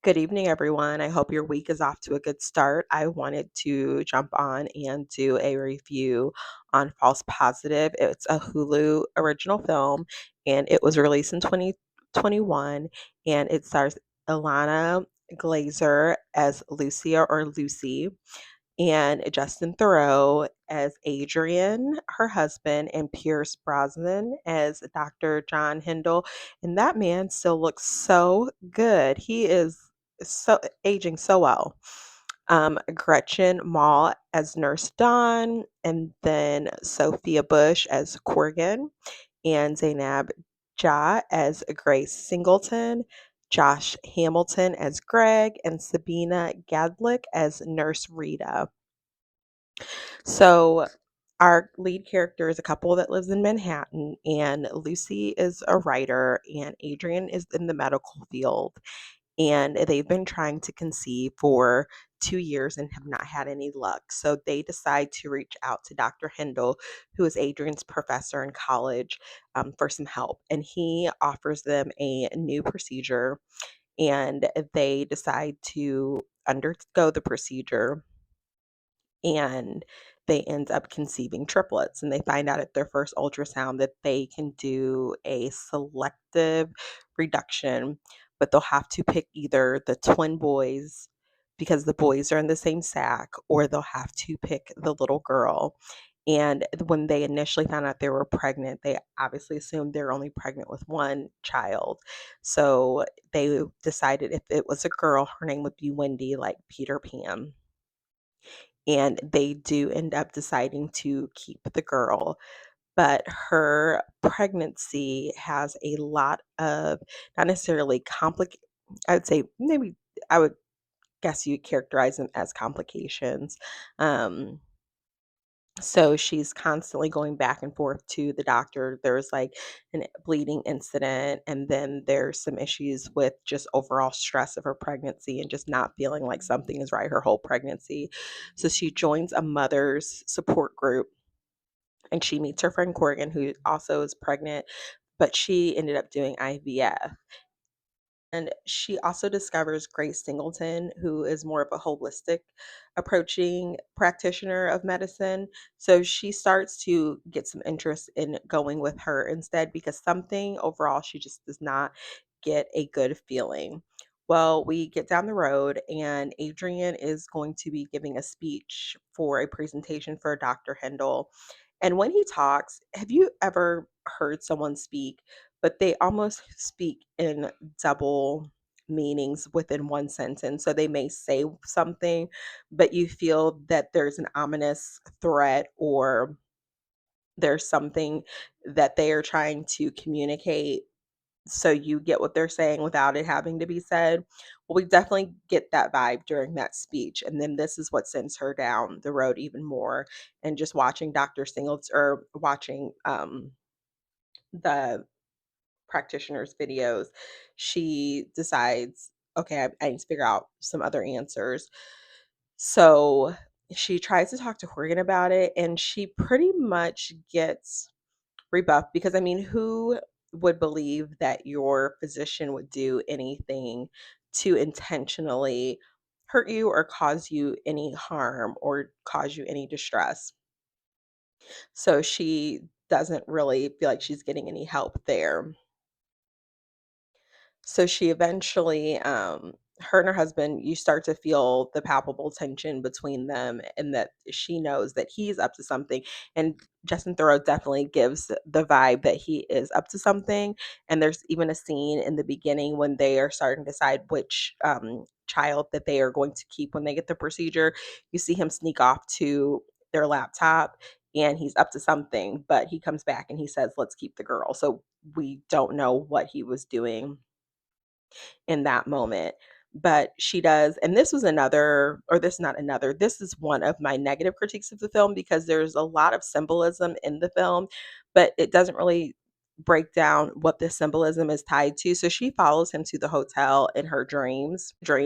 Good evening, everyone. I hope your week is off to a good start. I wanted to jump on and do a review on False Positive. It's a Hulu original film and it was released in 2021 and it stars Ilana Glazer as Lucia or Lucy and Justin Theroux as Adrian, her husband, and Pierce Brosnan as Dr. John Hindle. And that man still looks so good. He is so aging so well. Gretchen Mall as Nurse Dawn, and then Sophia Bush as Corrigan, and Zainab Jah as Grace Singleton, Josh Hamilton as Greg, and Sabina Gadlick as Nurse Rita. So our lead character is a couple that lives in Manhattan, and Lucy is a writer, and Adrian is in the medical field. And they've been trying to conceive for 2 years and have not had any luck. So they decide to reach out to Dr. Hindle, who is Adrian's professor in college, for some help. And he offers them a new procedure, and they decide to undergo the procedure and they end up conceiving triplets, and they find out at their first ultrasound that they can do a selective reduction, but they'll have to pick either the twin boys because the boys are in the same sack, or they'll have to pick the little girl. And when they initially found out they were pregnant, they obviously assumed they're only pregnant with one child. So they decided if it was a girl, her name would be Wendy, like Peter Pan, and they do end up deciding to keep the girl. But her pregnancy has a lot of not necessarily I would say maybe I would guess you characterize them as complications. Um, so she's constantly going back and forth to the doctor. There's like a bleeding incident, and then there's some issues with just overall stress of her pregnancy and just not feeling like something is right her whole pregnancy. So she joins a mother's support group, and she meets her friend Corrigan, who also is pregnant, but she ended up doing IVF. And she also discovers Grace Singleton, who is more of a holistic approaching practitioner of medicine. So she starts to get some interest in going with her instead because something overall she just does not get a good feeling. Well, we get down the road, and Adrian is going to be giving a speech for a presentation for Dr. Hindle. And when he talks, have you ever heard someone speak, but they almost speak in double meanings within one sentence? So they may say something, but you feel that there's an ominous threat, or there's something that they are trying to communicate. So you get what they're saying without it having to be said. Well, we definitely get that vibe during that speech. And then this is what sends her down the road even more. And just watching Dr. Singleton, or watching the practitioner's videos, she decides, okay, I need to figure out some other answers. So she tries to talk to Horgan about it, and she pretty much gets rebuffed because, I mean, who would believe that your physician would do anything to intentionally hurt you or cause you any harm or cause you any distress? So she doesn't really feel like she's getting any help there. So she eventually, her and her husband, you start to feel the palpable tension between them, and that she knows that he's up to something. And Justin Thoreau definitely gives the vibe that he is up to something. And there's even a scene in the beginning when they are starting to decide which child that they are going to keep when they get the procedure. You see him sneak off to their laptop, and he's up to something, but he comes back and he says, let's keep the girl. So we don't know what he was doing in that moment. But she does, and this was another, or this not another, this is one of my negative critiques of the film because there's a lot of symbolism in the film, but it doesn't really break down what the symbolism is tied to. So she follows him to the hotel in her dream.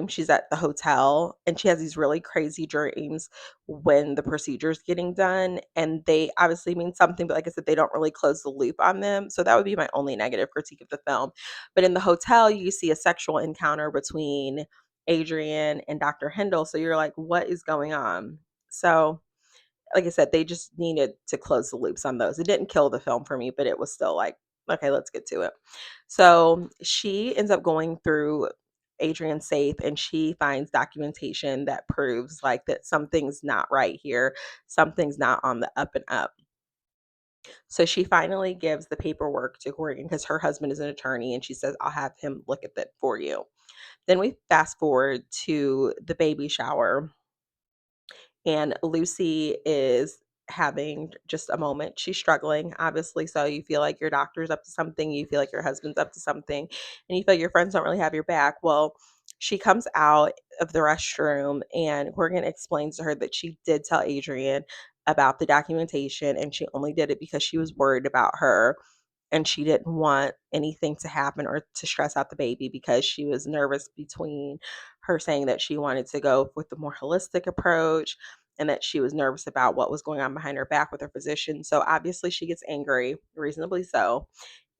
She's at the hotel and she has these really crazy dreams when the procedure's getting done. And they obviously mean something, but like I said, they don't really close the loop on them. So that would be my only negative critique of the film. But in the hotel, you see a sexual encounter between Adrian and Dr. Hindle. So you're like, what is going on? So like I said, they just needed to close the loops on those. It didn't kill the film for me, but it was still like, okay, let's get to it. So she ends up going through Adrian's safe and she finds documentation that proves like that something's not right here. Something's not on the up and up. So she finally gives the paperwork to Corrigan because her husband is an attorney and she says, I'll have him look at that for you. Then we fast forward to the baby shower and Lucy is having just a moment. She's struggling, obviously. So you feel like your doctor's up to something, you feel like your husband's up to something, and you feel like your friends don't really have your back. Well, she comes out of the restroom, and Corgan explains to her that she did tell Adrian about the documentation, and she only did it because she was worried about her and she didn't want anything to happen or to stress out the baby because she was nervous between her saying that she wanted to go with the more holistic approach and that she was nervous about what was going on behind her back with her physician. So obviously she gets angry, reasonably so,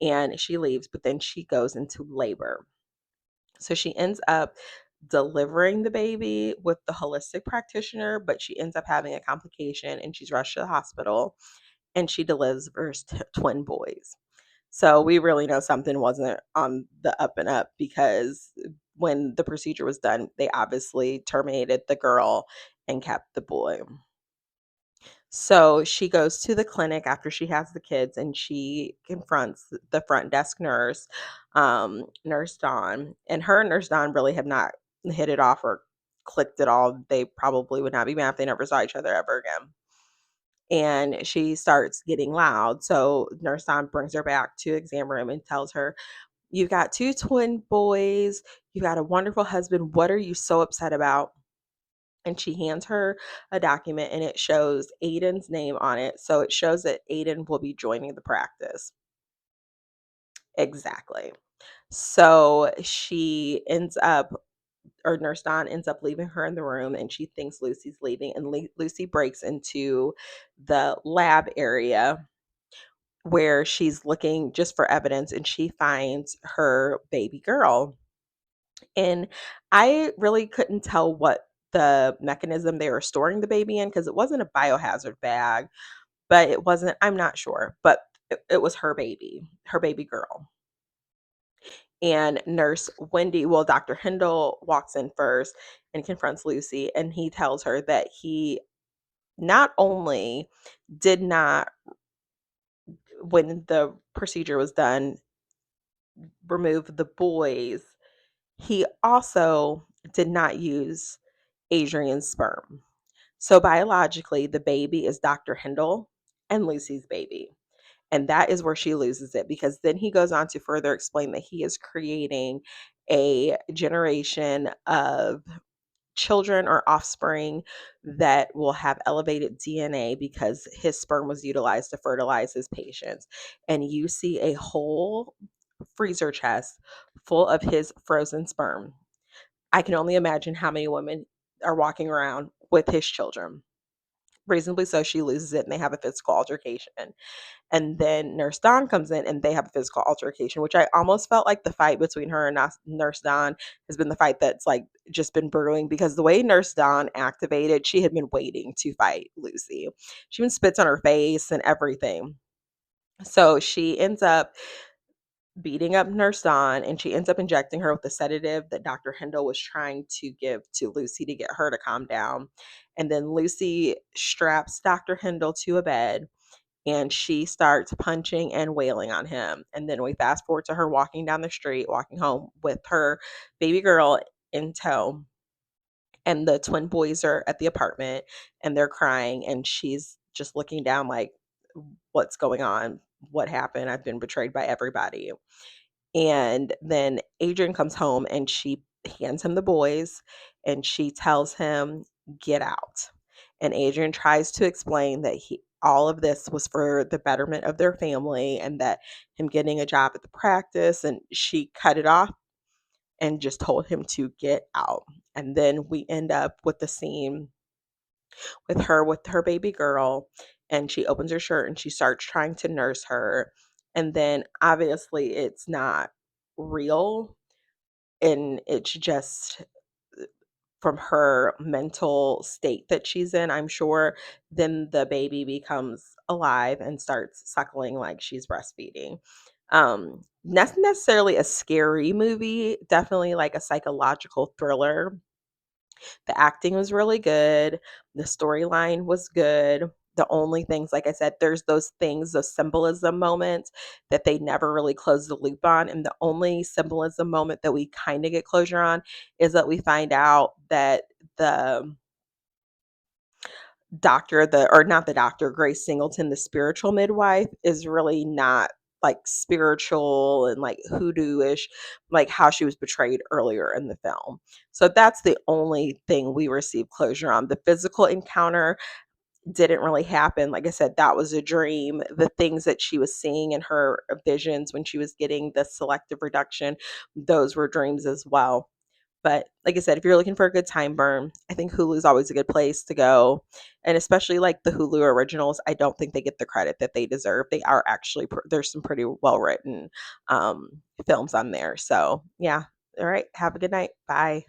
and she leaves, but then she goes into labor. So she ends up delivering the baby with the holistic practitioner, but she ends up having a complication and she's rushed to the hospital and she delivers twin boys. So we really know something wasn't on the up and up because when the procedure was done, they obviously terminated the girl and kept the boy. So she goes to the clinic after she has the kids and she confronts the front desk nurse, Nurse Dawn. And her and Nurse Dawn really have not hit it off or clicked at all. They probably would not be mad if they never saw each other ever again. And she starts getting loud. So Nurse Dawn brings her back to exam room and tells her, you've got two twin boys, you've got a wonderful husband. What are you so upset about? And she hands her a document and it shows Aiden's name on it. So it shows that Aiden will be joining the practice. Exactly. So she ends up, or Nurse Dawn ends up leaving her in the room and she thinks Lucy's leaving. And Lucy breaks into the lab area where she's looking just for evidence and she finds her baby girl. And I really couldn't tell what the mechanism they were storing the baby in because it wasn't a biohazard bag, but it wasn't, I'm not sure, but it was her baby girl. And Nurse Wendy, well, Dr. Hindle walks in first and confronts Lucy, and he tells her that he not only did not, when the procedure was done, remove the boys, he also did not use Adrian's sperm. So biologically, the baby is Dr. Hindle and Lucy's baby. And that is where she loses it because then he goes on to further explain that he is creating a generation of children or offspring that will have elevated DNA because his sperm was utilized to fertilize his patients. And you see a whole freezer chest full of his frozen sperm. I can only imagine how many women are walking around with his children. Reasonably so, she loses it and they have a physical altercation. And then Nurse Dawn comes in and they have a physical altercation, which I almost felt like the fight between her and Nurse Dawn has been the fight that's like just been brewing because the way Nurse Dawn activated, she had been waiting to fight Lucy. She even spits on her face and everything. So she ends up beating up Nurse Dawn and she ends up injecting her with the sedative that Dr. Hindle was trying to give to Lucy to get her to calm down. And then Lucy straps Dr. Hindle to a bed and she starts punching and wailing on him. And then we fast forward to her walking down the street, walking home with her baby girl in tow. And the twin boys are at the apartment and they're crying. And she's just looking down, like, what's going on? What happened? I've been betrayed by everybody. And then Adrian comes home and she hands him the boys and she tells him, get out. And Adrian tries to explain that all of this was for the betterment of their family and that him getting a job at the practice, and she cut it off and just told him to get out. And then we end up with the scene with her baby girl, and she opens her shirt and she starts trying to nurse her. And then obviously it's not real, and it's just from her mental state that she's in, I'm sure. Then the baby becomes alive and starts suckling like she's breastfeeding. Not necessarily a scary movie, definitely like a psychological thriller. The acting was really good. The storyline was good. The only things, like I said, there's those things, those symbolism moments that they never really close the loop on. And the only symbolism moment that we kind of get closure on is that we find out that the doctor, the or not the doctor, Grace Singleton, the spiritual midwife, is really not like spiritual and like hoodoo-ish, like how she was portrayed earlier in the film. So that's the only thing we received closure on. The physical encounter didn't really happen. Like I said, that was a dream. The things that she was seeing in her visions when she was getting the selective reduction, those were dreams as well. But like I said, if you're looking for a good time burn, I think Hulu is always a good place to go. And especially like the Hulu originals, I don't think they get the credit that they deserve. They are actually, there's some pretty well written films on there. So, yeah. All right. Have a good night. Bye.